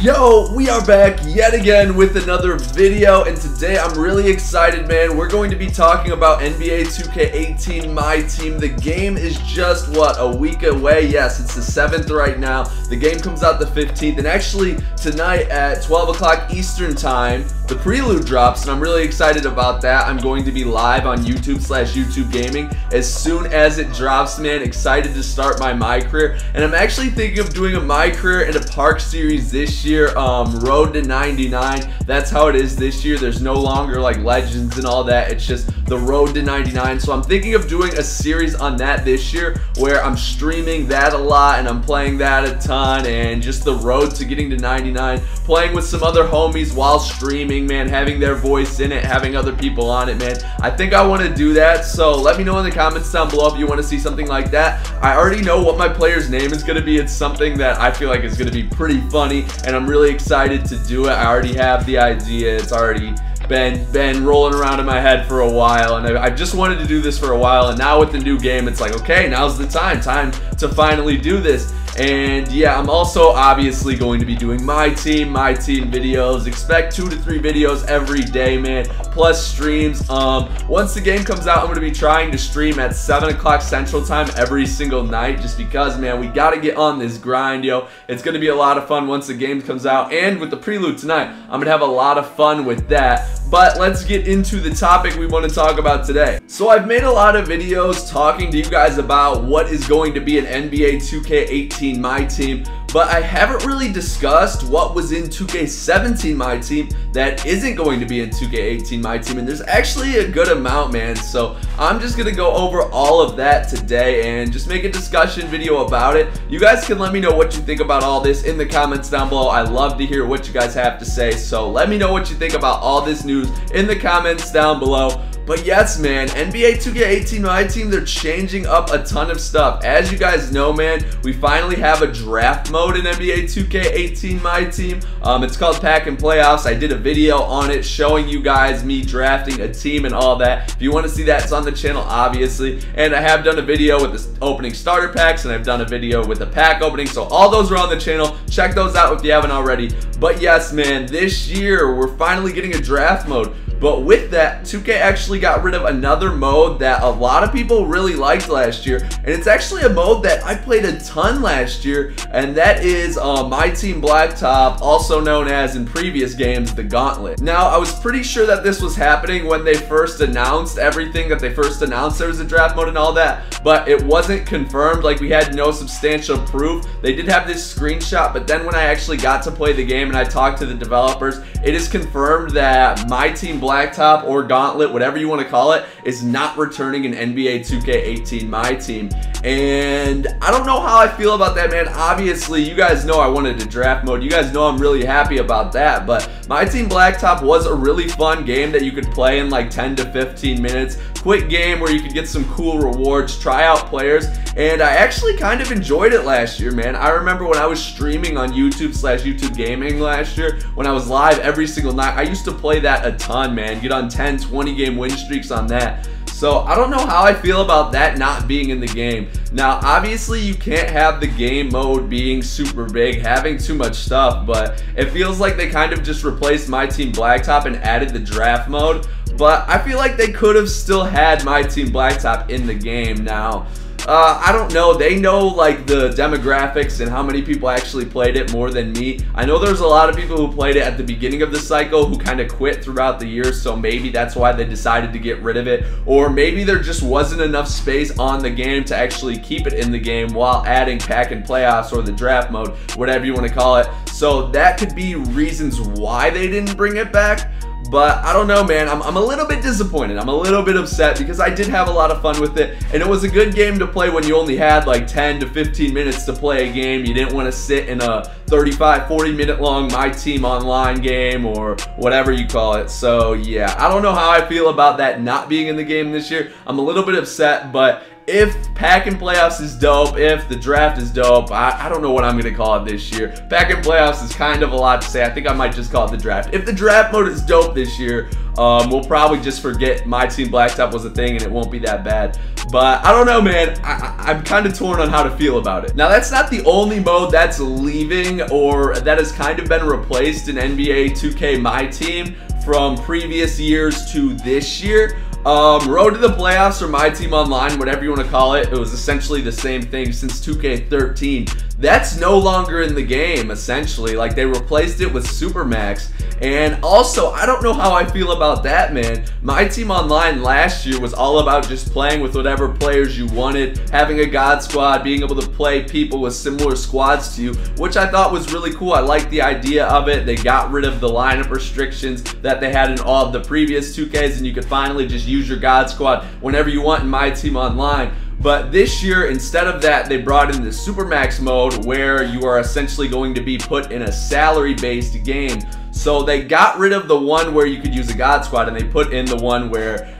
Yo, we are back yet again with another video, and today I'm really excited, man. We're going to be talking about NBA 2K18 MyTEAM. The game is just, what, a week away? Yes, it's the 7th right now. The game comes out the 15th, and actually tonight at 12 o'clock Eastern time, the prelude drops, and I'm really excited about that. I'm going to be live on YouTube/YouTube Gaming as soon as it drops, man. Excited to start my career, and I'm actually thinking of doing a My Career and a Park series this year. Road to 99. That's how it is this year. There's no longer like legends and all that. It's just the road to 99. So I'm thinking of doing a series on that this year where I'm streaming that a lot and I'm playing that a ton, and just the road to getting to 99, playing with some other homies while streaming, man, having their voice in it, having other people on it, man. I think I want to do that, so let me know in the comments down below if you want to see something like that. I already know what my player's name is going to be. It's something that I feel like is going to be pretty funny, and I'm really excited to do it. I already have the idea. It's already been rolling around in my head for a while, and I just wanted to do this for a while, and now with the new game, it's like, okay, now's the time to finally do this. And yeah, I'm also obviously going to be doing MyTEAM videos. Expect 2 to 3 videos every day, man, plus streams. Once the game comes out, I'm going to be trying to stream at 7 o'clock Central Time every single night, just because, man, we got to get on this grind, yo. It's going to be a lot of fun once the game comes out, and with the prelude tonight, I'm going to have a lot of fun with that. But let's get into the topic we want to talk about today. So I've made a lot of videos talking to you guys about what is going to be an NBA 2K18 MyTEAM, but I haven't really discussed what was in 2K17 MyTEAM that isn't going to be in 2K18 MyTEAM, and there's actually a good amount, man. So I'm just gonna go over all of that today and just make a discussion video about it. You guys can let me know what you think about all this in the comments down below. I love to hear what you guys have to say, so let me know what you think about all this news in the comments down below. But yes, man, NBA 2K18 MyTEAM, they're changing up a ton of stuff. As you guys know, man, we finally have a draft mode in NBA 2K18 MyTEAM. It's called Pack and Playoffs. I did a video on it showing you guys me drafting a team and all that. If you want to see that, it's on the channel, obviously. And I have done a video with the opening starter packs, and I've done a video with the pack opening. So all those are on the channel. Check those out if you haven't already. But yes, man, this year we're finally getting a draft mode. But with that, 2K actually got rid of another mode that a lot of people really liked last year, and it's actually a mode that I played a ton last year, and that is MyTEAM Blacktop, also known as in previous games the Gauntlet. Now, I was pretty sure that this was happening when they first announced everything, that they first announced there was a draft mode and all that, but it wasn't confirmed. Like, we had no substantial proof. They did have this screenshot, but then when I actually got to play the game and I talked to the developers, it is confirmed that MyTEAM Blacktop or Gauntlet, whatever you want to call it, is not returning in NBA 2K18 MyTEAM. And I don't know how I feel about that, man. Obviously, you guys know I wanted a draft mode. You guys know I'm really happy about that. But MyTEAM Blacktop was a really fun game that you could play in like 10 to 15 minutes. Quick game where you could get some cool rewards, try out players, and I actually kind of enjoyed it last year, man. I remember when I was streaming on YouTube/YouTube Gaming last year, when I was live every single night, I used to play that a ton, man. Get on 10, 20 game win streaks on that. So I don't know how I feel about that not being in the game. Now, obviously, you can't have the game mode being super big, having too much stuff, but it feels like they kind of just replaced MyTEAM Blacktop and added the draft mode. But I feel like they could have still had MyTEAM Blacktop in the game. Now, I don't know. They know like the demographics and how many people actually played it more than me. I know there's a lot of people who played it at the beginning of the cycle who kind of quit throughout the years, so maybe that's why they decided to get rid of it. Or maybe there just wasn't enough space on the game to actually keep it in the game while adding Pack and Playoffs or the draft mode, whatever you want to call it. So that could be reasons why they didn't bring it back. But I don't know, man. I'm a little bit disappointed. I'm a little bit upset because I did have a lot of fun with it, and it was a good game to play when you only had like 10 to 15 minutes to play a game. You didn't want to sit in a 35, 40 minute long MyTEAM Online game or whatever you call it. So yeah, I don't know how I feel about that not being in the game this year. I'm a little bit upset, but if Pack and Playoffs is dope, if the draft is dope, I don't know what I'm going to call it this year. Pack and Playoffs is kind of a lot to say. I think I might just call it the draft. If the draft mode is dope this year, we'll probably just forget MyTEAM Blacktop was a thing and it won't be that bad. But I don't know, man. I'm kind of torn on how to feel about it. Now, that's not the only mode that's leaving or that has kind of been replaced in NBA 2K MyTEAM from previous years to this year. Road to the Playoffs or MyTEAM Online, whatever you want to call it, it was essentially the same thing since 2K13. That's no longer in the game, essentially. Like, they replaced it with Supermax. And also, I don't know how I feel about that, man. MyTEAM Online last year was all about just playing with whatever players you wanted, having a God squad, being able to play people with similar squads to you, which I thought was really cool. I liked the idea of it. They got rid of the lineup restrictions that they had in all of the previous 2Ks, and you could finally just use your God squad whenever you want in MyTEAM Online. But this year, instead of that, they brought in the Supermax mode where you are essentially going to be put in a salary-based game. So they got rid of the one where you could use a God squad and they put in the one where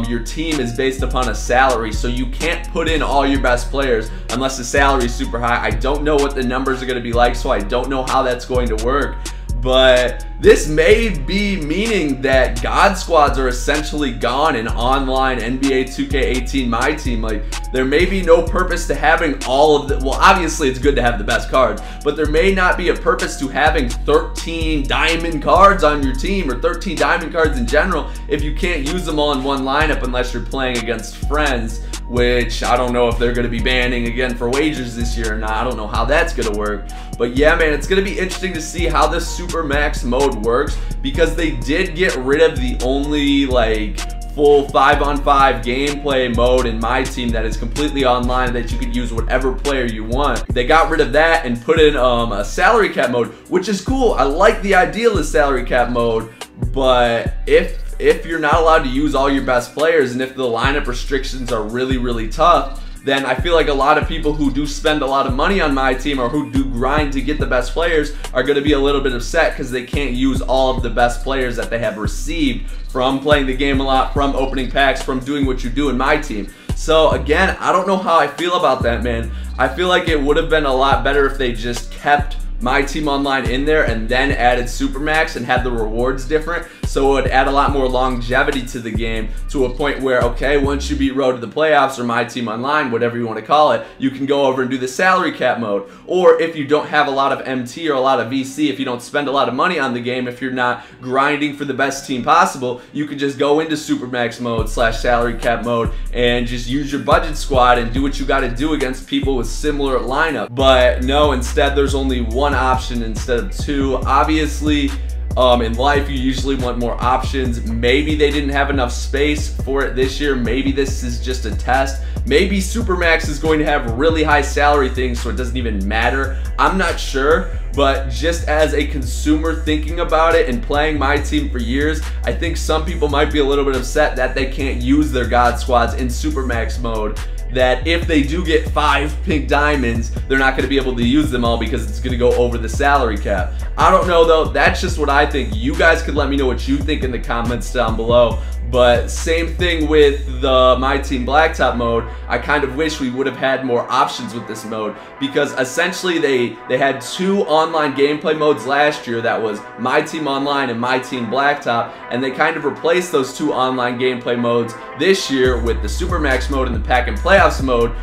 your team is based upon a salary. So you can't put in all your best players unless the salary is super high. I don't know what the numbers are going to be like, so I don't know how that's going to work. But this may be meaning that God squads are essentially gone in online NBA 2K18 MyTEAM. Like, there may be no purpose to having all of the, well, obviously it's good to have the best cards, but there may not be a purpose to having 13 diamond cards on your team or 13 diamond cards in general if you can't use them all in one lineup unless you're playing against friends, which I don't know if they're going to be banning again for wagers this year or not. I don't know how that's going to work. But yeah, man, it's going to be interesting to see how this Supermax mode works, because they did get rid of the only like full 5-on-5 gameplay mode in MyTEAM that is completely online, that you could use whatever player you want. They got rid of that and put in a salary cap mode, which is cool. I like the idea of the salary cap mode, but if you're not allowed to use all your best players and if the lineup restrictions are really, really tough, then I feel like a lot of people who do spend a lot of money on MyTEAM or who do grind to get the best players are going to be a little bit upset because they can't use all of the best players that they have received from playing the game a lot, from opening packs, from doing what you do in MyTEAM. So again, I don't know how I feel about that, man. I feel like it would have been a lot better if they just kept MyTEAM Online in there and then added Supermax and had the rewards different, so it would add a lot more longevity to the game, to a point where, okay, once you beat Road to the Playoffs or MyTEAM Online, whatever you want to call it, you can go over and do the salary cap mode. Or if you don't have a lot of MT or a lot of VC, if you don't spend a lot of money on the game, if you're not grinding for the best team possible, you can just go into Supermax mode / salary cap mode and just use your budget squad and do what you got to do against people with similar lineup. But no, instead there's only one option instead of two. Obviously, in life you usually want more options. Maybe they didn't have enough space for it this year. Maybe this is just a test. Maybe Supermax is going to have really high salary things so it doesn't even matter. I'm not sure, but just as a consumer thinking about it and playing MyTEAM for years, I think some people might be a little bit upset that they can't use their God squads in Supermax mode. That if they do get 5 pink diamonds, they're not going to be able to use them all because it's going to go over the salary cap. I don't know though, that's just what I think. You guys could let me know what you think in the comments down below. But same thing with the MyTEAM Blacktop mode. I kind of wish we would have had more options with this mode, because essentially they had 2 online gameplay modes last year. That was MyTEAM Online and MyTEAM Blacktop, and they kind of replaced those 2 online gameplay modes this year with the Supermax mode and the Pack and Playoffs mode.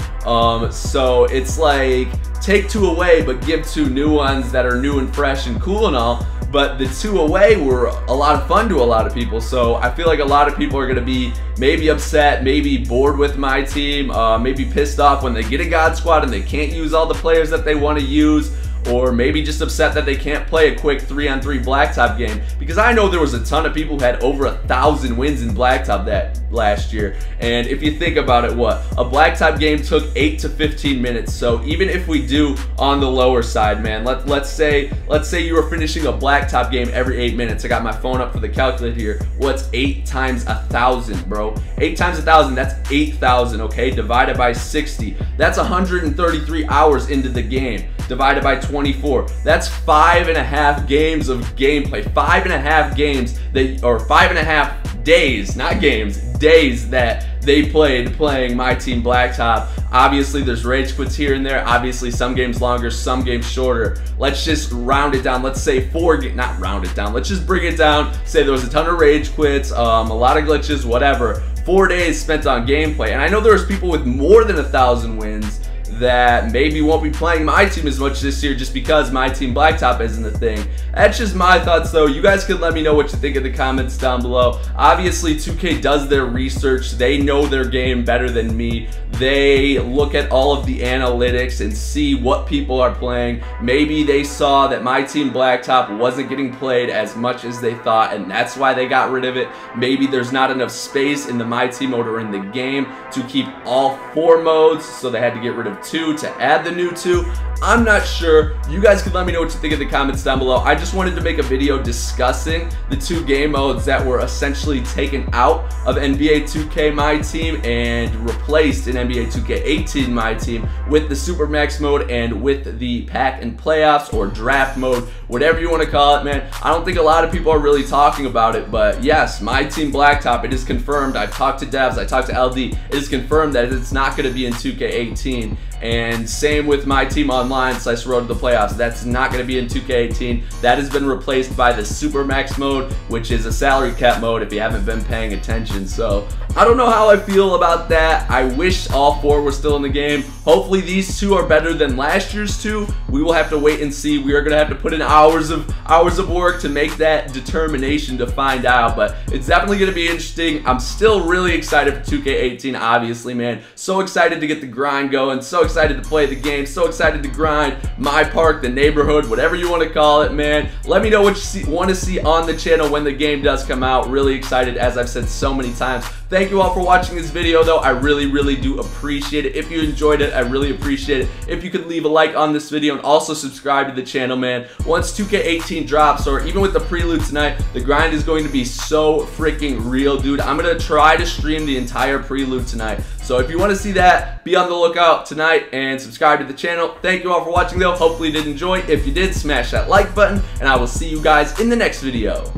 So it's like take 2 away but give 2 new ones that are new and fresh and cool and all. But the 2 away were a lot of fun to a lot of people, so I feel like a lot of people are going to be maybe upset, maybe bored with MyTEAM, maybe pissed off when they get a God squad and they can't use all the players that they want to use, or maybe just upset that they can't play a quick 3-on-3 Blacktop game, because I know there was a ton of people who had over 1,000 wins in Blacktop that last year. And if you think about it, what a Blacktop game took 8 to 15 minutes. So even if we do on the lower side, man, let's say you were finishing a Blacktop game every 8 minutes. I got my phone up for the calculator here. What's 8 times 1,000, bro? 8 times 1,000, that's 8,000, okay? Divided by 60, that's 133 hours into the game. Divided by 24, that's 5.5 games of gameplay. 5.5 games that, or 5.5 days, not games, days that they played playing MyTEAM Blacktop. Obviously, there's rage quits here and there. Obviously, some games longer, some games shorter. Let's just round it down. Let's say not round it down. Let's just bring it down. Say there was a ton of rage quits, a lot of glitches, whatever. 4 days spent on gameplay. And I know there's people with more than 1,000 wins that maybe won't be playing MyTEAM as much this year just because MyTEAM Blacktop isn't a thing. That's just my thoughts though. You guys can let me know what you think in the comments down below. Obviously 2K does their research. They know their game better than me. They look at all of the analytics and see what people are playing. Maybe they saw that MyTEAM Blacktop wasn't getting played as much as they thought, and that's why they got rid of it. Maybe there's not enough space in the MyTEAM mode or in the game to keep all 4 modes, so they had to get rid of 2 to add the new 2. I'm not sure. You guys can let me know what you think in the comments down below. I just wanted to make a video discussing the 2 game modes that were essentially taken out of NBA 2K MyTEAM and replaced in NBA 2K18 MyTEAM with the Supermax mode and with the pack and playoffs or draft mode, whatever you want to call it, man. I don't think a lot of people are really talking about it, but yes, MyTEAM Blacktop, it is confirmed. I've talked to devs, I talked to LD. It is confirmed that it's not going to be in 2K18. And same with MyTEAM Online / Road to the Playoffs. That's not going to be in 2K18. That has been replaced by the Supermax mode, which is a salary cap mode if you haven't been paying attention. So I don't know how I feel about that. I wish all 4 were still in the game. Hopefully these 2 are better than last year's 2. We will have to wait and see. We are going to have to put in hours of work to make that determination to find out. But it's definitely going to be interesting. I'm still really excited for 2K18, obviously, man. So excited to get the grind going. So excited to play the game. So excited to grind my park, the neighborhood, whatever you want to call it, man. Let me know what you want to see on the channel when the game does come out. Really excited, as I've said so many times. Thank you all for watching this video, though. I really do appreciate it. If you enjoyed it, I really appreciate it. If you could leave a like on this video and also subscribe to the channel, man. Once 2K18 drops, or even with the prelude tonight, the grind is going to be so freaking real, dude. I'm going to try to stream the entire prelude tonight. So if you want to see that, be on the lookout tonight and subscribe to the channel. Thank you all for watching, though. Hopefully you did enjoy. If you did, smash that like button, and I will see you guys in the next video.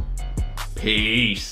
Peace.